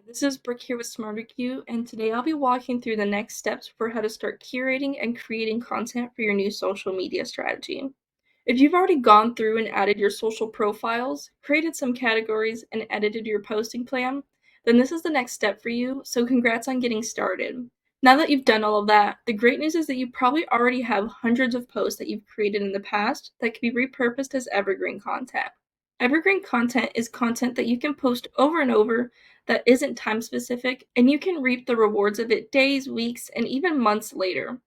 This is Brooke here with SmarterQueue, and today I'll be walking through the next steps for how to start curating and creating content for your new social media strategy. If you've already gone through and added your social profiles, created some categories, and edited your posting plan, then this is the next step for you, so congrats on getting started. Now that you've done all of that, the great news is that you probably already have hundreds of posts that you've created in the past that can be repurposed as evergreen content. Evergreen content is content that you can post over and over that isn't time specific, and you can reap the rewards of it days, weeks, and even months later.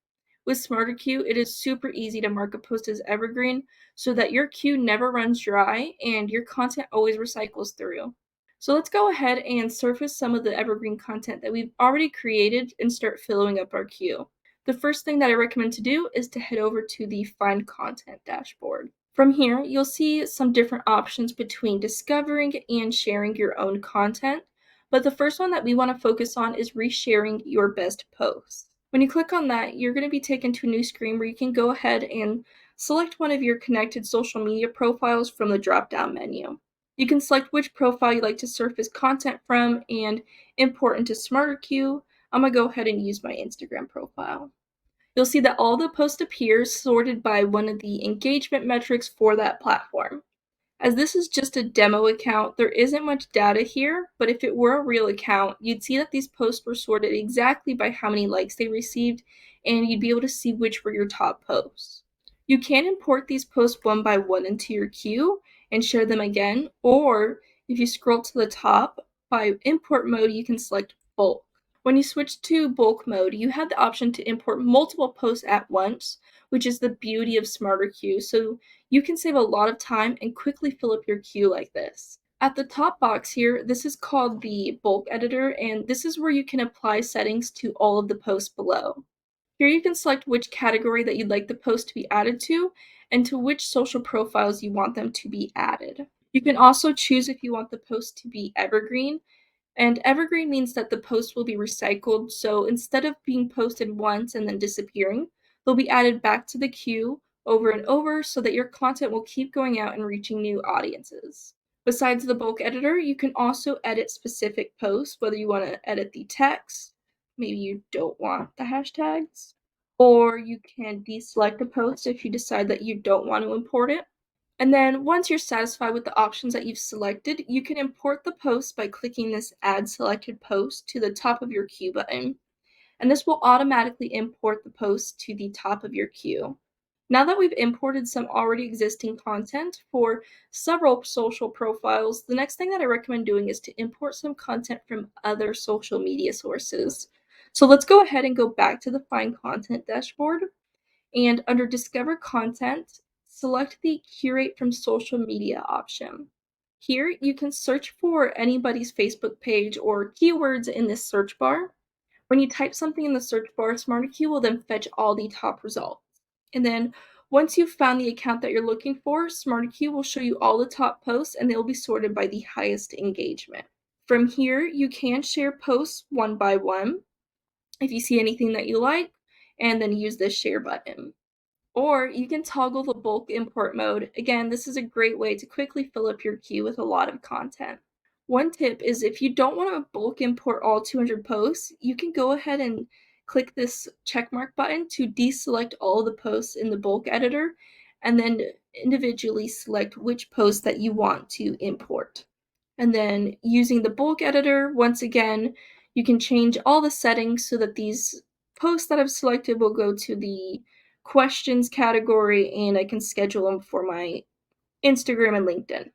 With SmarterQueue, it is super easy to mark a post as evergreen so that your queue never runs dry and your content always recycles through. So let's go ahead and surface some of the evergreen content that we've already created and start filling up our queue. The first thing that I recommend to do is to head over to the Find Content dashboard. From here, you'll see some different options between discovering and sharing your own content, but the first one that we want to focus on is resharing your best posts. When you click on that, you're going to be taken to a new screen where you can go ahead and select one of your connected social media profiles from the drop-down menu. You can select which profile you'd like to surface content from and import into SmarterQueue. I'm going to go ahead and use my Instagram profile. You'll see that all the posts appear sorted by one of the engagement metrics for that platform. As this is just a demo account, there isn't much data here, but if it were a real account, you'd see that these posts were sorted exactly by how many likes they received, and you'd be able to see which were your top posts. You can import these posts one by one into your queue and share them again, or if you scroll to the top, by import mode, you can select bulk. When you switch to bulk mode, you have the option to import multiple posts at once, which is the beauty of SmarterQueue. So you can save a lot of time and quickly fill up your queue like this. At the top box here, this is called the bulk editor, and this is where you can apply settings to all of the posts below. Here you can select which category that you'd like the post to be added to and to which social profiles you want them to be added. You can also choose if you want the post to be evergreen, and evergreen means that the post will be recycled, so instead of being posted once and then disappearing, they'll be added back to the queue over and over so that your content will keep going out and reaching new audiences. Besides the bulk editor, you can also edit specific posts, whether you want to edit the text, maybe you don't want the hashtags, or you can deselect a post if you decide that you don't want to import it. And then once you're satisfied with the options that you've selected, you can import the post by clicking this Add Selected Post to the top of your queue button. And this will automatically import the post to the top of your queue. Now that we've imported some already existing content for several social profiles, the next thing that I recommend doing is to import some content from other social media sources. So let's go ahead and go back to the Find Content dashboard. And under Discover Content, select the Curate from Social Media option. Here, you can search for anybody's Facebook page or keywords in this search bar. When you type something in the search bar, SmarterQueue will then fetch all the top results. And then once you've found the account that you're looking for, SmarterQueue will show you all the top posts and they'll be sorted by the highest engagement. From here, you can share posts one by one if you see anything that you like, and then use this share button. Or you can toggle the bulk import mode. Again, this is a great way to quickly fill up your queue with a lot of content. One tip is if you don't want to bulk import all 200 posts, you can go ahead and click this checkmark button to deselect all the posts in the bulk editor and then individually select which post that you want to import. And then using the bulk editor, once again, you can change all the settings so that these posts that I've selected will go to the questions category and I can schedule them for my Instagram and LinkedIn.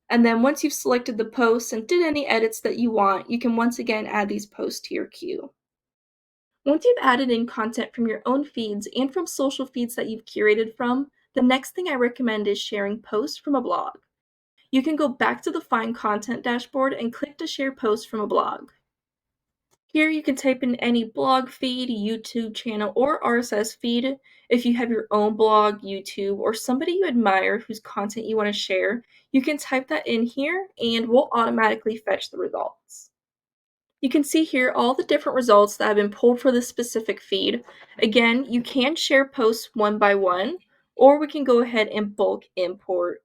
And then once you've selected the posts and did any edits that you want, you can once again add these posts to your queue. Once you've added in content from your own feeds and from social feeds that you've curated from, the next thing I recommend is sharing posts from a blog. You can go back to the Find Content dashboard and click to share posts from a blog. Here you can type in any blog feed, YouTube channel, or RSS feed. If you have your own blog, YouTube, or somebody you admire whose content you want to share, you can type that in here and we'll automatically fetch the results. You can see here all the different results that have been pulled for this specific feed. Again, you can share posts one by one, or we can go ahead and bulk import.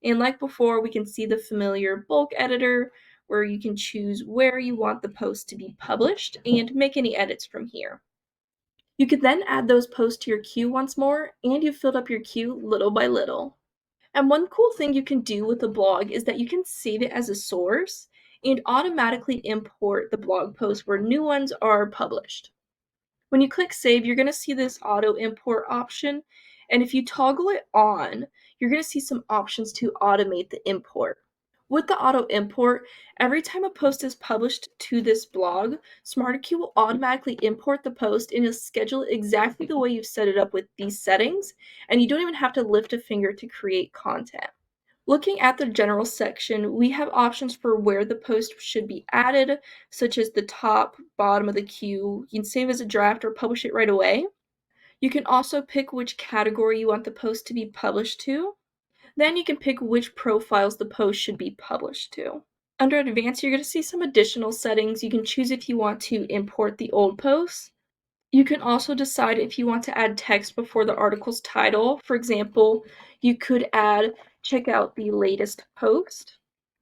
And like before, we can see the familiar bulk editor where you can choose where you want the post to be published and make any edits from here. You could then add those posts to your queue once more, and you've filled up your queue little by little. And one cool thing you can do with a blog is that you can save it as a source and automatically import the blog post where new ones are published. When you click save, you're going to see this auto import option. And if you toggle it on, you're going to see some options to automate the import. With the auto import, every time a post is published to this blog, SmarterQueue will automatically import the post and it'll schedule it exactly the way you've set it up with these settings, and you don't even have to lift a finger to create content. Looking at the general section, we have options for where the post should be added, such as the top, bottom of the queue. You can save as a draft or publish it right away. You can also pick which category you want the post to be published to. Then you can pick which profiles the post should be published to. Under Advanced, you're going to see some additional settings. You can choose if you want to import the old posts. You can also decide if you want to add text before the article's title. For example, you could add, check out the latest post.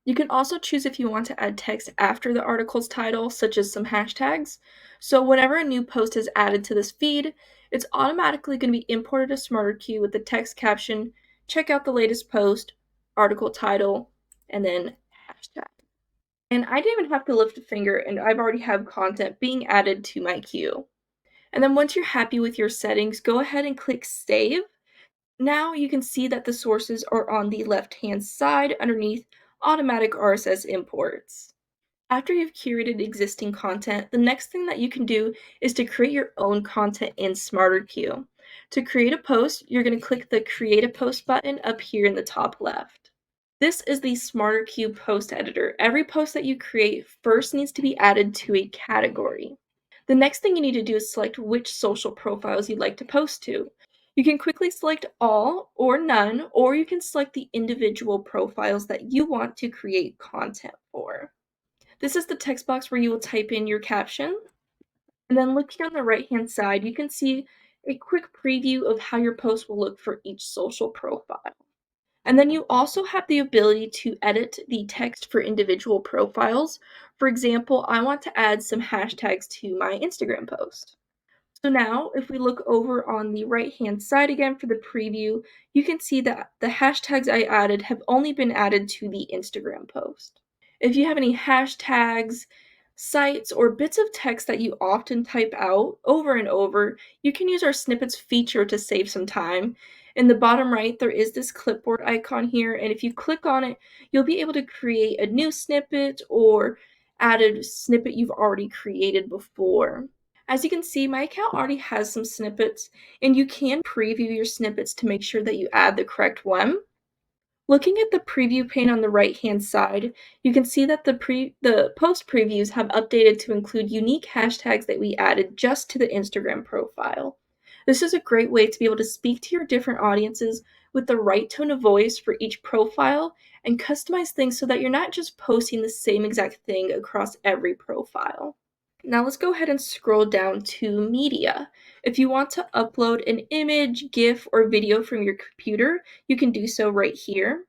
You can also choose if you want to add text after the article's title, such as some hashtags. So whenever a new post is added to this feed, it's automatically going to be imported to SmarterQueue with the text caption, check out the latest post, article title, and then hashtag. And I didn't even have to lift a finger, and I've already have content being added to my queue. And then once you're happy with your settings, go ahead and click save. Now you can see that the sources are on the left-hand side underneath automatic RSS imports. After you've curated existing content, the next thing that you can do is to create your own content in SmarterQueue. To create a post, you're going to click the Create a Post button up here in the top left. This is the SmarterQueue post editor. Every post that you create first needs to be added to a category. The next thing you need to do is select which social profiles you'd like to post to. You can quickly select all or none, or you can select the individual profiles that you want to create content for. This is the text box where you will type in your caption. And then looking on the right-hand side, you can see a quick preview of how your post will look for each social profile. And then you also have the ability to edit the text for individual profiles. For example, I want to add some hashtags to my Instagram post. So now, if we look over on the right-hand side again for the preview, you can see that the hashtags I added have only been added to the Instagram post. If you have any hashtags, sites, or bits of text that you often type out over and over, you can use our snippets feature to save some time. In the bottom right, there is this clipboard icon here, and if you click on it, you'll be able to create a new snippet or add a snippet you've already created before. As you can see, my account already has some snippets, and you can preview your snippets to make sure that you add the correct one. Looking at the preview pane on the right-hand side, you can see that the post previews have updated to include unique hashtags that we added just to the Instagram profile. This is a great way to be able to speak to your different audiences with the right tone of voice for each profile and customize things so that you're not just posting the same exact thing across every profile. Now let's go ahead and scroll down to media. If you want to upload an image, GIF, or video from your computer, you can do so right here.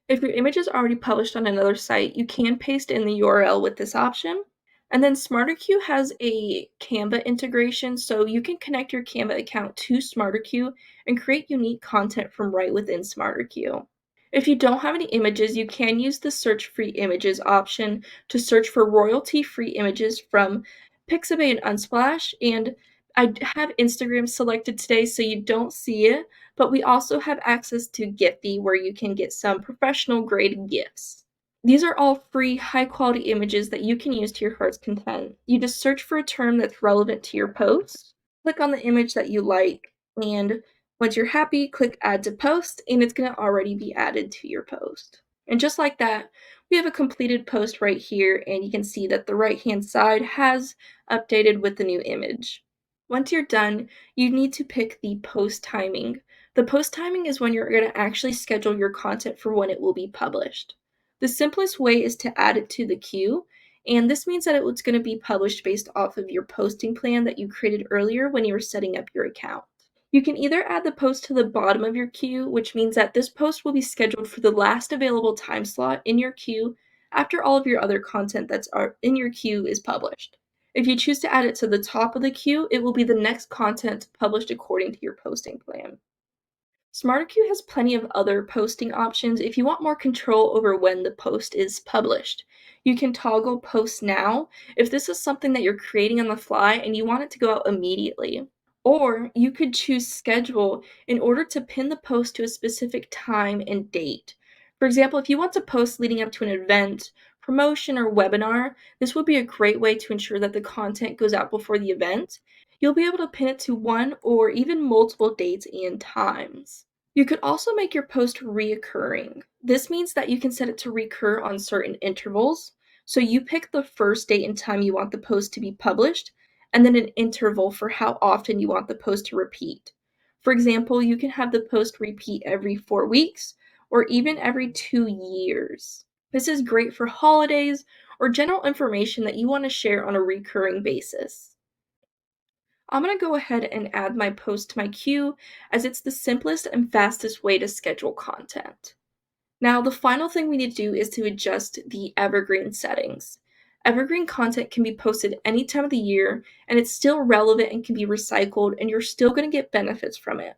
If your image is already published on another site, you can paste in the URL with this option. And then SmarterQueue has a Canva integration, so you can connect your Canva account to SmarterQueue and create unique content from right within SmarterQueue. If you don't have any images, you can use the Search Free Images option to search for royalty-free images from Pixabay and Unsplash, and I have Instagram selected today so you don't see it, but we also have access to Giphy where you can get some professional grade GIFs. These are all free, high-quality images that you can use to your heart's content. You just search for a term that's relevant to your post, click on the image that you like, and once you're happy, click Add to Post, and it's going to already be added to your post. And just like that, we have a completed post right here, and you can see that the right-hand side has updated with the new image. Once you're done, you need to pick the post timing. The post timing is when you're going to actually schedule your content for when it will be published. The simplest way is to add it to the queue, and this means that it's going to be published based off of your posting plan that you created earlier when you were setting up your account. You can either add the post to the bottom of your queue, which means that this post will be scheduled for the last available time slot in your queue after all of your other content that's in your queue is published. If you choose to add it to the top of the queue, it will be the next content published according to your posting plan. SmarterQueue has plenty of other posting options if you want more control over when the post is published. You can toggle post now if this is something that you're creating on the fly and you want it to go out immediately. Or you could choose schedule in order to pin the post to a specific time and date. For example, if you want to post leading up to an event, promotion, or webinar, this would be a great way to ensure that the content goes out before the event. You'll be able to pin it to one or even multiple dates and times. You could also make your post reoccurring. This means that you can set it to recur on certain intervals. So you pick the first date and time you want the post to be published, and then an interval for how often you want the post to repeat. For example, you can have the post repeat every 4 weeks or even every 2 years. This is great for holidays or general information that you want to share on a recurring basis. I'm going to go ahead and add my post to my queue as it's the simplest and fastest way to schedule content. Now, the final thing we need to do is to adjust the evergreen settings. Evergreen content can be posted any time of the year, and it's still relevant and can be recycled, and you're still going to get benefits from it.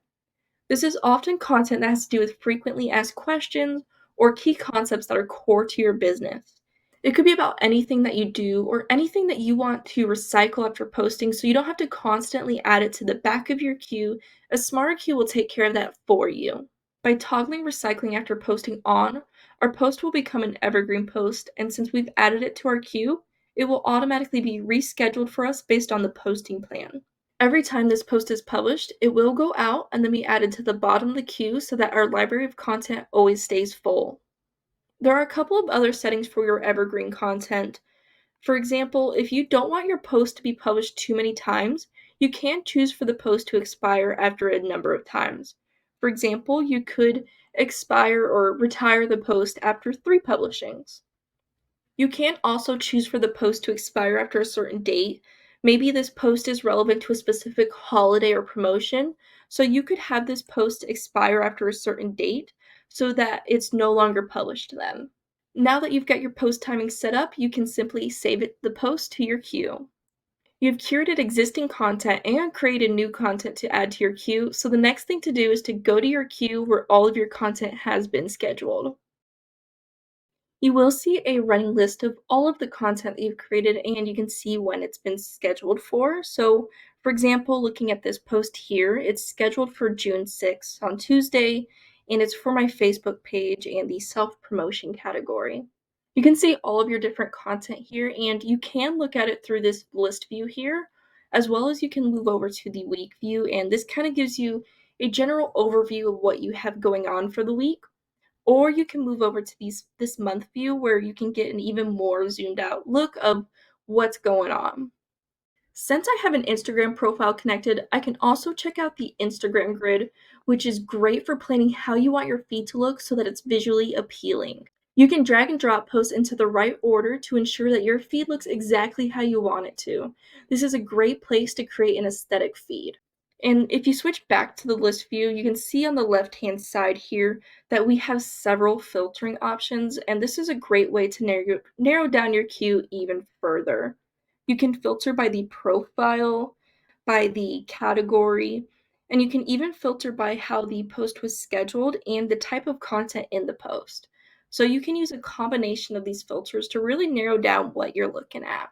This is often content that has to do with frequently asked questions or key concepts that are core to your business. It could be about anything that you do or anything that you want to recycle after posting so you don't have to constantly add it to the back of your queue. A smarter queue will take care of that for you. By toggling recycling after posting on, our post will become an evergreen post, and since we've added it to our queue, it will automatically be rescheduled for us based on the posting plan. Every time this post is published, it will go out and then be added to the bottom of the queue so that our library of content always stays full. There are a couple of other settings for your evergreen content. For example, if you don't want your post to be published too many times, you can choose for the post to expire after a number of times. For example, you could expire or retire the post after 3 publishings. You can also choose for the post to expire after a certain date. Maybe this post is relevant to a specific holiday or promotion, so you could have this post expire after a certain date so that it's no longer published then. Now that you've got your post timing set up, you can simply save the post to your queue. You've curated existing content and created new content to add to your queue, so the next thing to do is to go to your queue where all of your content has been scheduled. You will see a running list of all of the content that you've created, and you can see when it's been scheduled for. So, for example, looking at this post here, it's scheduled for June 6th on Tuesday, and it's for my Facebook page and the self-promotion category. You can see all of your different content here, and you can look at it through this list view here, as well as you can move over to the week view, and this kind of gives you a general overview of what you have going on for the week. Or you can move over to this month view where you can get an even more zoomed out look of what's going on. Since I have an Instagram profile connected, I can also check out the Instagram grid, which is great for planning how you want your feed to look so that it's visually appealing. You can drag and drop posts into the right order to ensure that your feed looks exactly how you want it to. This is a great place to create an aesthetic feed. And if you switch back to the list view, you can see on the left-hand side here that we have several filtering options, and this is a great way to narrow down your queue even further. You can filter by the profile, by the category, and you can even filter by how the post was scheduled and the type of content in the post. So you can use a combination of these filters to really narrow down what you're looking at.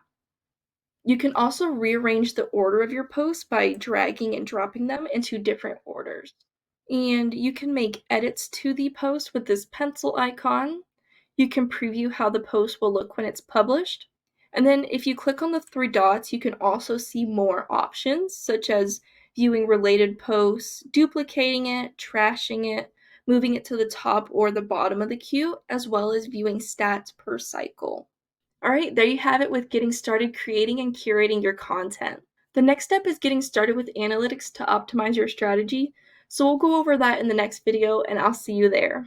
You can also rearrange the order of your posts by dragging and dropping them into different orders. And you can make edits to the post with this pencil icon. You can preview how the post will look when it's published. And then if you click on the 3 dots, you can also see more options, such as viewing related posts, duplicating it, trashing it, moving it to the top or the bottom of the queue, as well as viewing stats per cycle. All right, there you have it with getting started creating and curating your content. The next step is getting started with analytics to optimize your strategy. So we'll go over that in the next video, and I'll see you there.